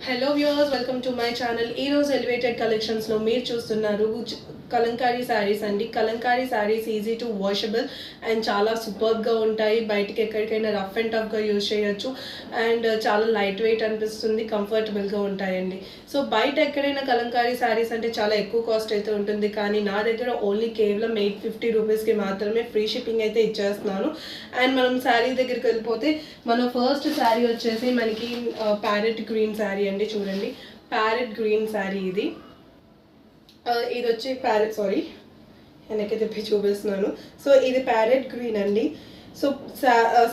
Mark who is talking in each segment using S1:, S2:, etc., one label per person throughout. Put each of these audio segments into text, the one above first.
S1: Hello viewers, welcome to my channel. ఈరోజు elevated కలెక్షన్స్లో మీరు చూస్తున్నారు కలంకారీ శారీస్ అండి. Kalamkari saris easy to washable and చాలా సూపర్గా ఉంటాయి. బయటికి ఎక్కడికైనా రఫ్ అండ్ టఫ్గా యూజ్ చేయొచ్చు అండ్ చాలా లైట్ వెయిట్ అనిపిస్తుంది, కంఫర్టబుల్గా ఉంటాయండి. సో బయట ఎక్కడైనా కలంకారీ శారీస్ అంటే చాలా ఎక్కువ కాస్ట్ అయితే ఉంటుంది, కానీ నా దగ్గర ఓన్లీ కేవలం 850 రూపీస్కి మాత్రమే ఫ్రీ షిప్పింగ్ అయితే ఇచ్చేస్తున్నాను. అండ్ మనం శారీ దగ్గరికి వెళ్ళిపోతే మన ఫస్ట్ శారీ వచ్చేసి మనకి ప్యారెట్ గ్రీన్ శారీ అండి. చూడండి, ప్యారెట్ గ్రీన్ శారీ ఇది వచ్చి వెనక్కి తిప్పి చూపిస్తున్నాను. సో ఇది ప్యారెట్ గ్రీన్ అండి. సో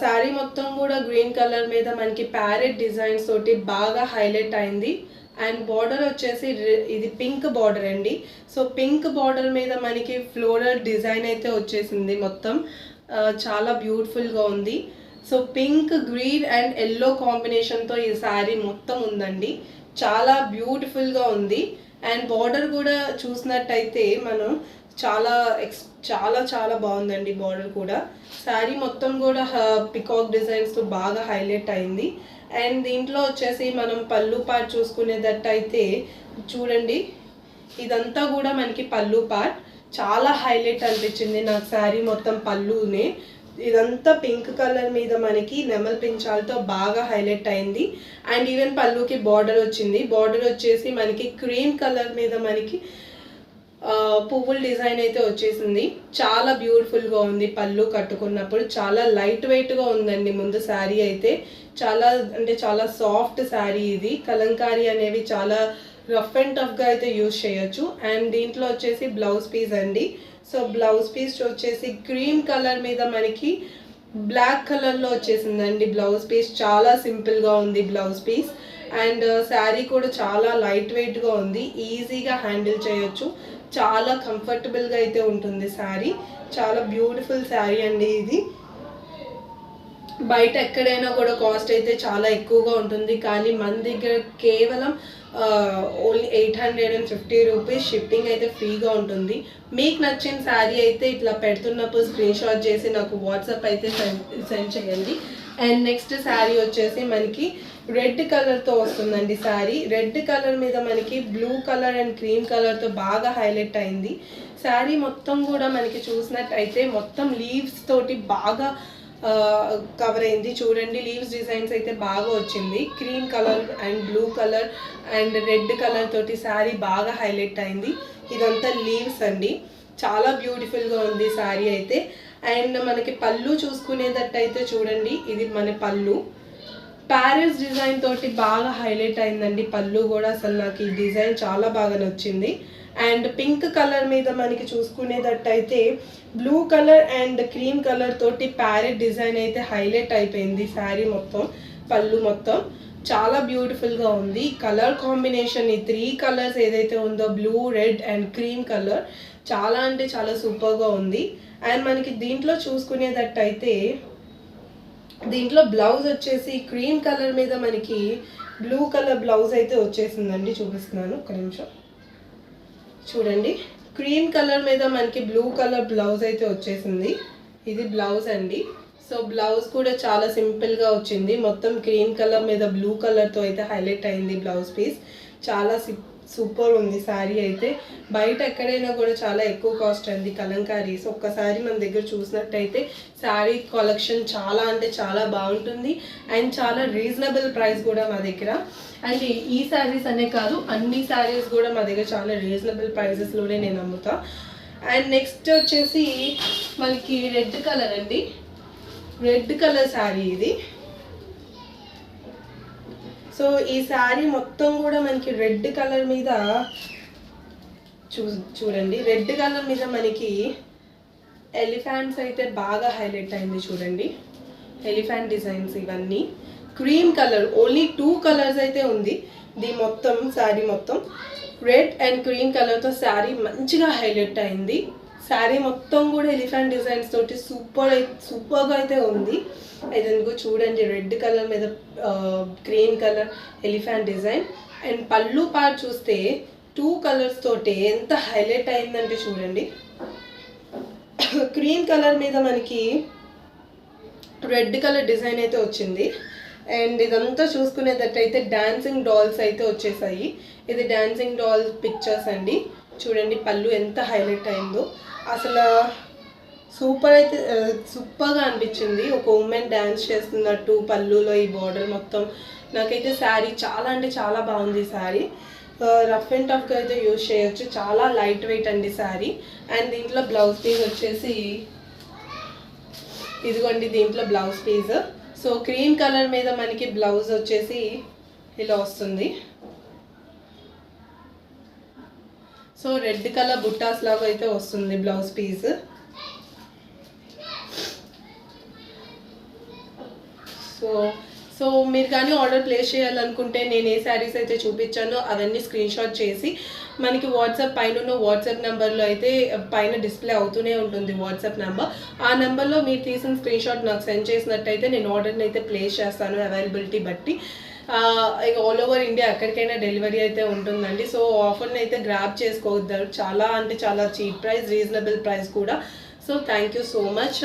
S1: శారీ మొత్తం కూడా గ్రీన్ కలర్ మీద మనకి ప్యారెట్ డిజైన్స్ తోటి బాగా హైలైట్ అయింది. అండ్ బార్డర్ వచ్చేసి ఇది పింక్ బార్డర్ అండి. సో పింక్ బార్డర్ మీద మనకి ఫ్లోరల్ డిజైన్ అయితే వచ్చేసింది. మొత్తం చాలా బ్యూటిఫుల్గా ఉంది. So pink, green and yellow కాంబినేషన్తో ఈ శారీ మొత్తం ఉందండి. చాలా బ్యూటిఫుల్గా ఉంది. అండ్ బార్డర్ కూడా చూసినట్టయితే మనం చాలా చాలా చాలా బాగుందండి బార్డర్ కూడా. శారీ మొత్తం కూడా పికాక్ డిజైన్స్తో బాగా హైలైట్ అయింది. అండ్ దీంట్లో వచ్చేసి మనం పళ్ళు పార్ట్ చూసుకునేటట్టయితే చూడండి, ఇదంతా కూడా మనకి పళ్ళు పార్ట్ చాలా హైలైట్ అనిపించింది నాకు. శారీ మొత్తం పళ్ళునే ఇదంతా పింక్ కలర్ మీద మనకి నెమల్ పించాలతో బాగా హైలైట్ అయింది. అండ్ ఈవెన్ పళ్ళుకి బార్డర్ వచ్చింది. బార్డర్ వచ్చేసి మనకి క్రీమ్ కలర్ మీద మనకి పువ్వుల డిజైన్ అయితే వచ్చేసింది. చాలా బ్యూటిఫుల్గా ఉంది. పళ్ళు కట్టుకున్నప్పుడు చాలా లైట్ వెయిట్గా ఉందండి. ముందు శారీ అయితే చాలా అంటే చాలా సాఫ్ట్ శారీ ఇది. కలంకారీ అనేవి చాలా రఫ్ అండ్ టఫ్గా అయితే యూజ్ చేయొచ్చు. అండ్ దీంట్లో వచ్చేసి బ్లౌజ్ పీస్ అండి. సో బ్లౌజ్ పీస్ వచ్చేసి క్రీమ్ కలర్ మీద మనకి బ్లాక్ కలర్లో వచ్చేసిందండి. బ్లౌజ్ పీస్ చాలా సింపుల్గా ఉంది బ్లౌజ్ పీస్. అండ్ శారీ కూడా చాలా లైట్ వెయిట్గా ఉంది. ఈజీగా హ్యాండిల్ చేయొచ్చు. చాలా కంఫర్టబుల్గా అయితే ఉంటుంది శారీ. చాలా బ్యూటిఫుల్ శారీ అండి ఇది. బయట ఎక్కడైనా కూడా కాస్ట్ అయితే చాలా ఎక్కువగా ఉంటుంది, కానీ మన దగ్గర కేవలం ఓన్లీ 850 రూపీస్ షిప్పింగ్ అయితే ఫ్రీగా ఉంటుంది. మీకు నచ్చిన శారీ అయితే ఇట్లా పెడుతున్నప్పుడు స్క్రీన్ షాట్ చేసి నాకు వాట్సాప్ అయితే సెండ్ చేయండి. అండ్ నెక్స్ట్ శారీ వచ్చేసి మనకి రెడ్ కలర్తో వస్తుందండి శారీ. రెడ్ కలర్ మీద మనకి బ్లూ కలర్ అండ్ క్రీమ్ కలర్తో బాగా హైలైట్ అయింది. శారీ మొత్తం కూడా మనకి చూసినట్టయితే మొత్తం లీవ్స్ తోటి బాగా కవర్ అయింది. చూడండి, లీవ్స్ డిజైన్స్ అయితే బాగా వచ్చింది. Cream colour and blue colour and red colour తోటి శారీ బాగా హైలైట్ అయింది. ఇదంతా లీవ్స్ అండి. చాలా బ్యూటిఫుల్గా ఉంది శారీ అయితే. అండ్ మనకి పళ్ళు చూసుకునేటట్టయితే చూడండి, ఇది మన పళ్ళు ప్యారెట్స్ డిజైన్ తోటి బాగా హైలైట్ అయిందండి. పళ్ళు కూడా అసలు నాకు ఈ డిజైన్ చాలా బాగా నచ్చింది. అండ్ పింక్ కలర్ మీద మనకి చూసుకునేటట్టయితే blue colour and cream colour తోటి ప్యారెట్ డిజైన్ అయితే హైలైట్ అయిపోయింది శారీ మొత్తం. పళ్ళు మొత్తం చాలా బ్యూటిఫుల్గా ఉంది. కలర్ కాంబినేషన్ ఈ 3 కలర్స్ ఏదైతే ఉందో blue, red and cream colour చాలా అంటే చాలా సూపర్గా ఉంది. అండ్ మనకి దీంట్లో చూసుకునేటట్టయితే దీంట్లో బ్లౌజ్ వచ్చేసి క్రీమ్ కలర్ మీద మనకి బ్లూ కలర్ బ్లౌజ్ అయితే వచ్చేసిందండి. చూపిస్తున్నాను ఒక నిమిషం. చూడండి, క్రీమ్ కలర్ మీద మనకి బ్లూ కలర్ బ్లౌజ్ అయితే వచ్చేసింది. ఇది బ్లౌజ్ అండి. సో బ్లౌజ్ కూడా చాలా సింపుల్గా వచ్చింది. మొత్తం క్రీమ్ కలర్ మీద బ్లూ కలర్తో అయితే హైలైట్ అయింది బ్లౌజ్ పీస్. చాలా సూపర్ ఉంది శారీ అయితే. బయట ఎక్కడైనా కూడా చాలా ఎక్కువ కాస్ట్ అండి కలంకారీస్. ఒక్కసారి మన దగ్గర చూసినట్టయితే శారీ కలెక్షన్ చాలా అంటే చాలా బాగుంటుంది అండ్ చాలా రీజనబుల్ ప్రైస్ కూడా మా దగ్గర. అండ్ ఈ శారీస్ అనే కాదు, అన్ని శారీస్ కూడా మా దగ్గర చాలా రీజనబుల్ ప్రైజెస్లోనే నేను అమ్ముతా. అండ్ నెక్స్ట్ వచ్చేసి మనకి రెడ్ కలర్ అండి. రెడ్ కలర్ శారీ ఇది. సో ఈ శారీ మొత్తం కూడా మనకి రెడ్ కలర్ మీద చూడండి, రెడ్ కలర్ మీద మనకి ఎలిఫెంట్స్ అయితే బాగా హైలైట్ అయింది. చూడండి, ఎలిఫెంట్ డిజైన్స్ ఇవన్నీ. క్రీమ్ కలర్ ఓన్లీ 2 కలర్స్ అయితే ఉంది. మొత్తం శారీ మొత్తం రెడ్ అండ్ క్రీమ్ కలర్తో శారీ మంచిగా హైలైట్ అయింది. శారీ మొత్తం కూడా ఎలిఫెంట్ డిజైన్స్ తోటి సూపర్గా అయితే ఉంది. ఇదనుకో చూడండి, రెడ్ కలర్ మీద cream colour elephant design. And పళ్ళు పార్ట్ చూస్తే 2 కలర్స్ తోటి ఎంత హైలైట్ అయిందంటే చూడండి, క్రీమ్ కలర్ మీద మనకి రెడ్ కలర్ డిజైన్ అయితే వచ్చింది. అండ్ ఇదంతా చూసుకునేటట్టయితే డాన్సింగ్ డాల్స్ అయితే వచ్చేసాయి. ఇది డాన్సింగ్ డాల్ పిక్చర్స్ అండి. చూడండి పళ్ళు ఎంత హైలైట్ అయిందో, అసలు సూపర్ అయితే సూపర్గా అనిపించింది. ఒక ఉమెన్ డ్యాన్స్ చేస్తున్నట్టు పళ్ళులో ఈ బార్డర్ మొత్తం. నాకైతే శారీ చాలా అంటే చాలా బాగుంది. శారీ రఫ్ అండ్ టఫ్గా అయితే యూజ్ చేయొచ్చు, చాలా లైట్ వెయిట్ అండి శారీ. అండ్ దీంట్లో బ్లౌజ్ పీస్ వచ్చేసి ఇదిగోండి, దీంట్లో blouse piece. So cream colour మీద మనకి బ్లౌజ్ వచ్చేసి ఇలా వస్తుంది. సో రెడ్ కలర్ బుట్టాస్ లాగా అయితే వస్తుంది బ్లౌజ్ పీస్. సో మీరు కానీ ఆర్డర్ ప్లేస్ చేయాలనుకుంటే నేను ఏ శారీస్ అయితే చూపించానో అవన్నీ స్క్రీన్ షాట్ చేసి మనకి వాట్సాప్ పైన ఉన్న వాట్సాప్ నెంబర్లో అయితే పైన డిస్ప్లే అవుతూనే ఉంటుంది వాట్సాప్ నెంబర్. ఆ నెంబర్లో మీరు తీసిన స్క్రీన్ షాట్ నాకు సెండ్ చేసినట్టయితే నేను ఆర్డర్ని అయితే ప్లేస్ చేస్తాను అవైలబిలిటీ బట్టి. ఇక ఆల్ ఓవర్ ఇండియా ఎక్కడికైనా డెలివరీ అయితే ఉంటుందండి. సో ఆఫర్ని అయితే గ్రాప్ చేసుకోవద్దు, చాలా అంటే చాలా చీప్ ప్రైస్, రీజనబుల్ ప్రైస్ కూడా. So thank you so much.